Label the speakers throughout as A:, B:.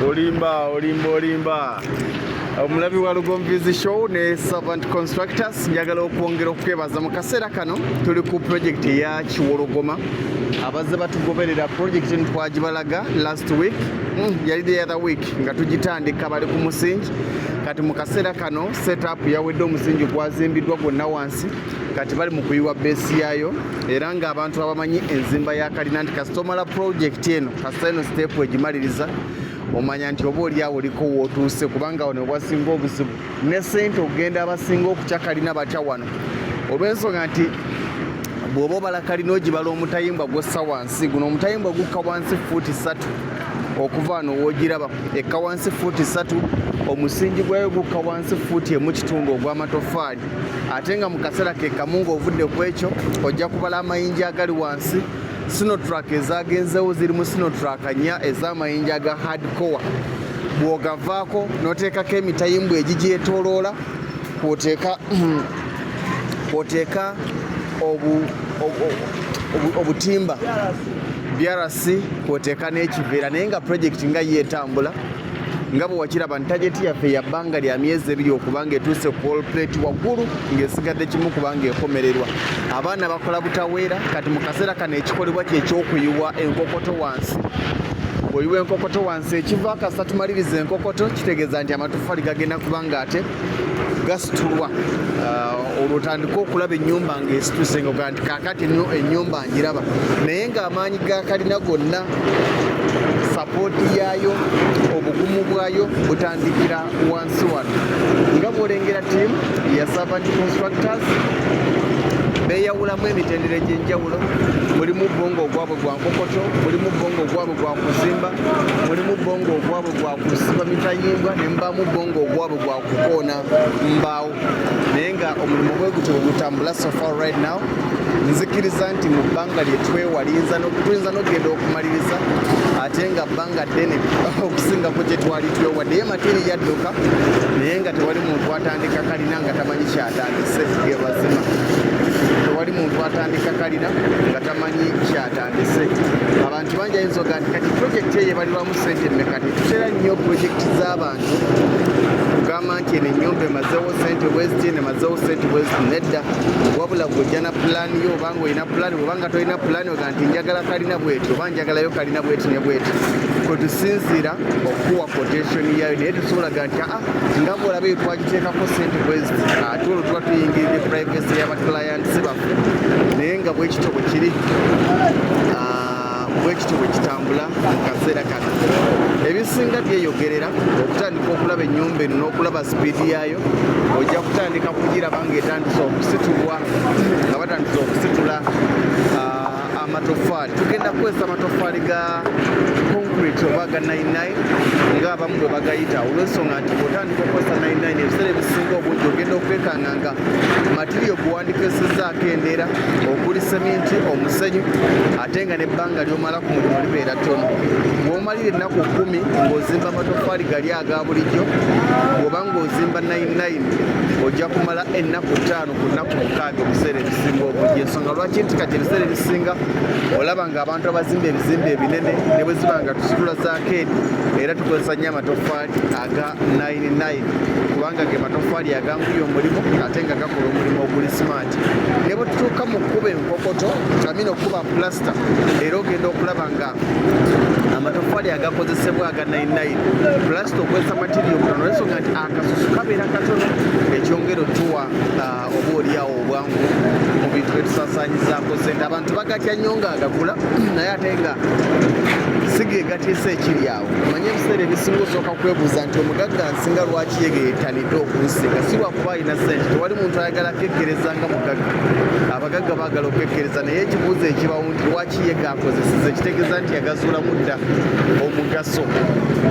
A: Olimba. Omulabi wa Lugomvizi Show ne Servant Constructors njagala okwongera okwebaza mu kaseera kano tuli ku project ya Kiwologoma. Abazze batugoberera project twagibalaga last week yali the other week nga tugitandika bali ku musingi kati mu kaseera kano setup yawedde omusingi gwazimbiddwa gwonna wansi kati bali mu kuyiwa base yayo era nga abantu abamanyi enzimba ya Kalina nti kastomala project eno kaseno step egimaliriza omanya nti oba oli awo liko wootuuse kubanga wano bwasinga obuzibu ne ssente ogenda abasinga okukya Kalina batya wano olw'ensonga nti bw'oba obala Kalina ogibala omutayimbwa gwossa wansi guno omutayimbwa gukka wansi fuuti 3 okuva wano woogiraba ekka wansi fuuti 3 omusingi gwayo gukka wansi fuuti emu kitundu ogw'amatoffaali ate nga mu kaseera ke kamu ng'ovudde ku ekyo ojja kubala amayinja agali wansi Sinotrak ezagenzewo ziri mu Sinotrak 4 ez'amayinja aga hardcore bw'ogavaako n'oteekako emitayimbwa egigyetooloola kwoteeka obutimba BRC kwoteeka n'ekiveera naye nga project nga yeetambula nga bwe wakiraba ntajeti yaffe ya bbanga lya myezi 2 okubanga etuuse ku all plate waggulu ng'esigadde kimu kubanga ekomererwa abaana bakola butaweera kati mu kaseera kano ekikolebwa kyekyokuyiwa enkokoto wansi bw'oyiwa enkokoto wansi ekiva akasa tumaliriza enkokoto kitegeeza nti amatoffaali gagenda kubanga ate gasitulwa olwotandika okulaba ennyumba ng'esituse nga nti kaakati ennyumba ngiraba naye ng'amaanyi ga Kalina gonna sapooti yaayo obugumu bwayo butandikira wansi wano nga bw'olengera ttiimu ya Servant Constructors beeyawulamu emitendera egy'enjawulo mulimu bbongo ogwabwe gwa nkokoto mulimu bbongo ogwabwe gwa kuzimba mulimu bbongo ogwabwe gwa kusiba mitayimbwa ne mubaamu bbongo ogwabwe gwa kukoona mbaawo naye nga omulimu bwe gutyo bwe gutambula so far right now nzikiriza nti mu bbanga lye tuyinza n'ogenda okumaliriza ate nga bbanga ddene okusingako gye twali twewaddeyo mateeri yadduka naye nga tewali muntu atandika Kalina nga tamanyi kyatandise ge mazima tewali muntu atandika Kalina nga tamanyi kyatandise abantu bangi ayinza oga nti kati project eyo ebalirwamu ssente mmeka tetutera nnyo project z'abantu kugamba nti eno ennyumba emazeewo ssente bweziti emazeewo ssente bweziti nedda wabula gojja na pulaani yo obanga olina pulaani obanga tolina pulaani oga nti njagala Kalina bweti oba njagalayo Kalina bweti ne bweti kwe tusinziira okuwa quotation yayo naye tusobolaga nti nga bwolaba eyo twagiteekako ssente bweziti ate olwo tuba tuyingirire privacy y'abaclients baffe naye nga bwekityo bwe kiri bwekityo bwe kitambula mu kaseera kano ebisinga byeyogerera okutandika okulaba ennyumba eno n'okulaba sipiidi yaayo ojja kutandika kugiraba ng'etandise okusitulwa nga batandise okusitula amatoffaali tugenda kukozesa amatoffaali ga concrete oba ga 99 ng'abamu bwe bagayita olw'ensonga nti bw'otandika okukozesa 99 ebiseera ebisinga obungi ogenda okwekanga nga matiriyo gwewandiikisizzaako endeera okuli seminti omusenyu ate nga n'ebbanga ly'omala ku mulimu libeera ttono bw'omalira ennaku 10 ng'ozimba amatoffaali gali aga bulijjo bw'oba ng'ozimba 99 ojja kumala ennaku 5 ku nnaku 6 ebiseera ebisinga obungi ensonga lwaki nti kati ebiseera ebisinga olaba ng'abantu abazimba ebizimbe ebinene ne bwe ziba nga tusitula zaakeedi era tukozesa nnyo amatoffaali aga 99 kubanga ge matoffaali aganguya omulimu ate nga gakola omulimu oguli smart ne bwe tutuuka mu kkuba enkokoto amina okuba plasita era ogenda okulaba nga amatoffaali agakozesebwa aga 99 plasita okozesa matiriyo butono olw'ensonga nti akasusu kabeera katono ekyongero tuwa oba oliawo obwangu mu bintu byetusaasaanyizaako sente abantu bagatya nnyo nga agagula naye ate nga sige gatiisa ekiri awo omanye ebiseera ebisinga osooka kwebuuza nti omugagga nsinga lwaki yegeetanidde okunsinga si lwakuba alina ssente tewali muntu ayagala kekkereza nga mugagga abagagga baagala okwekkereza naye ekibuuzo ekibawo nti lwaki yegaakozeseza kitegeeza nti yagazuulamu dda omugaso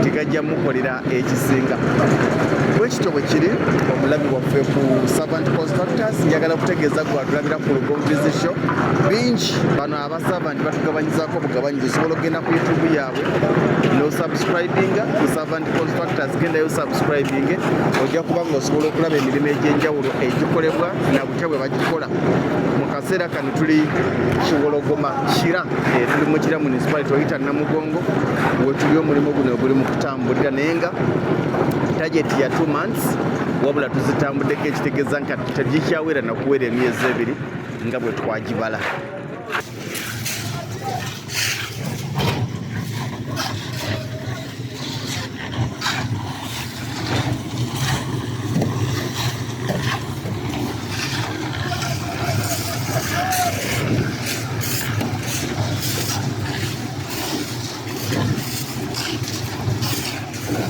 A: tigajja mukolera ekisinga bwekityo bwe kiri omulabi waffe ku Servant Constructors njagala kutegeeza gwadulabira ku Lugomvizi Show bingi bano aba Servant batugabanyizaako bugabanyizo osobola okugenda ku YouTube yaabwe n'osubscribinga ku Servant Constructors, gendayo subscribing ojja kuba ng'osobola okulaba emirimu egy'enjawulo egikolebwa na butya bwe bagikola. Mu kaseera kano tuli Kiwologoma Kira, tuli mu Kira municipality oyita Namugongo, we tuli omulimu guno guli mu kutambulira naye nga target ya 2 months wabula tuzitambuddeko, ekitegeeza nka tegikyawera nakuwera emyezi ebiri nga bwe twagibala.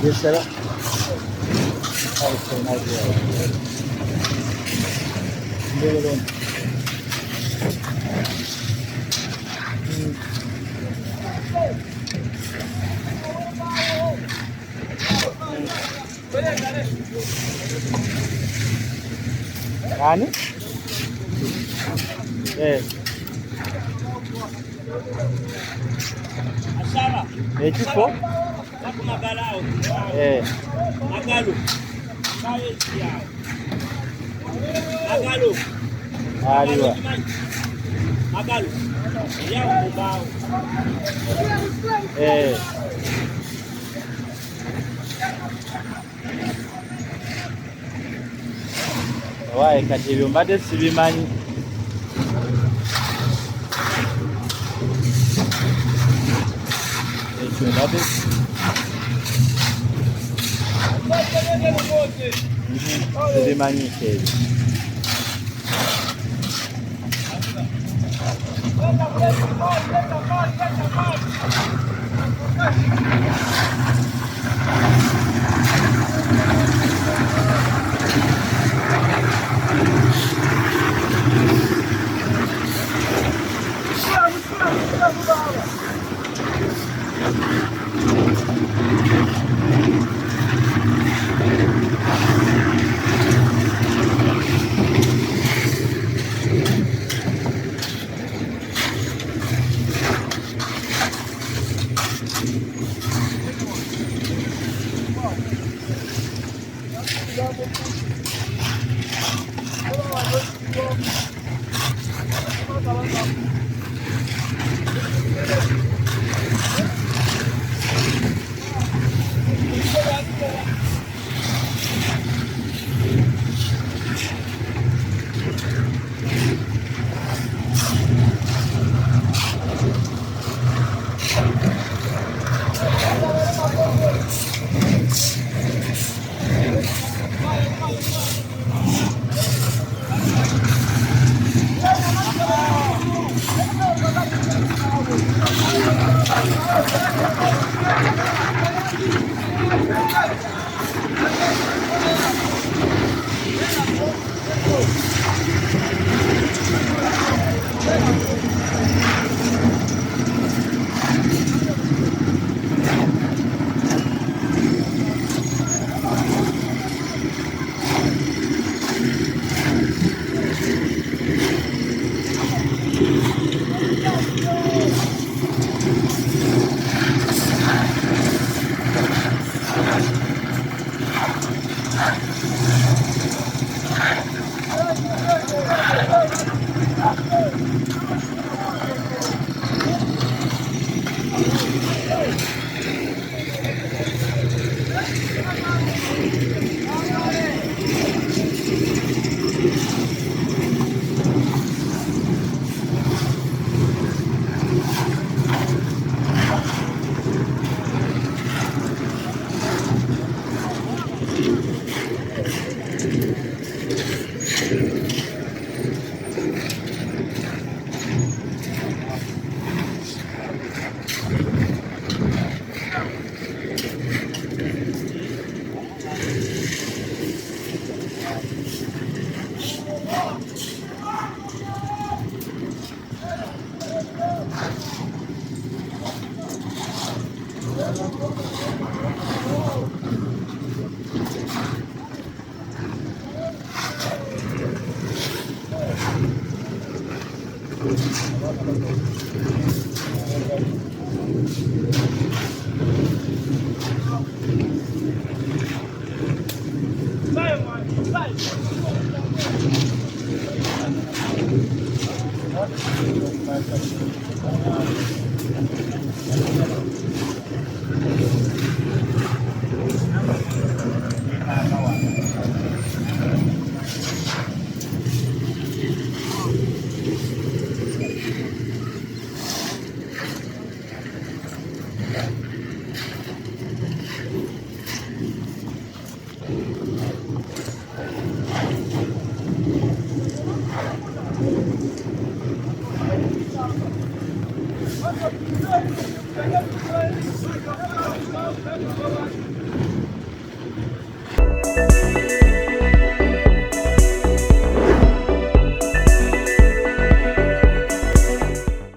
B: Yes, sir. Yani? Evet. Ekifo?
C: Magalo. Magalo.
B: Aliwa.
C: Magalo. Ya mbao.
B: Wae kati ebyo mbadde sibimanyi. Ekyo mbadde sibimanyiiko ebyo.